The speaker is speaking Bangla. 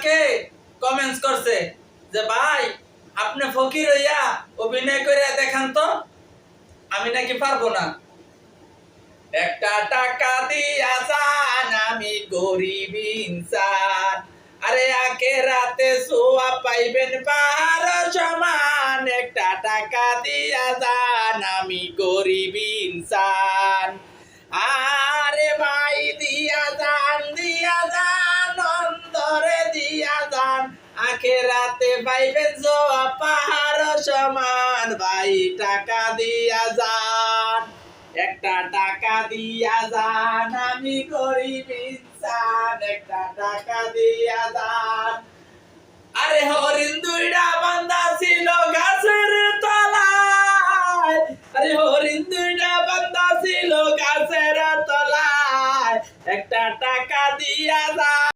আমাকে কমেন্টস করছে যে ভাই আপনি ফকির হইয়া অভিনয় করে দেখান তো, আমি নাকি পারবো না। একটা টাকা দিয়া যান, আমি গরিব ইনসান, আরে আখেরাতে সোয়া পাইবেন পাহাড় সমান। একটা টাকা দিয়া যান, আমি গরিব ইনসান, আরে ভাই দিয়া যান অন্তরে দিয়া যান, আখেরাতে পাইবেন সোয়া পাহাড় সমান। ভাই টাকা দিয়া যান, একটা টাকা দিয়া যান, আমি গরিব ইনসান, একটা টাকা দিয়া যান। আরে হরিণ দুইটা বান্ধা ছিল গাছের তলায়, আরে হরিণ দুইটা বান্ধা ছিল গাছের তলায়, একটা টাকা দিয়া যান।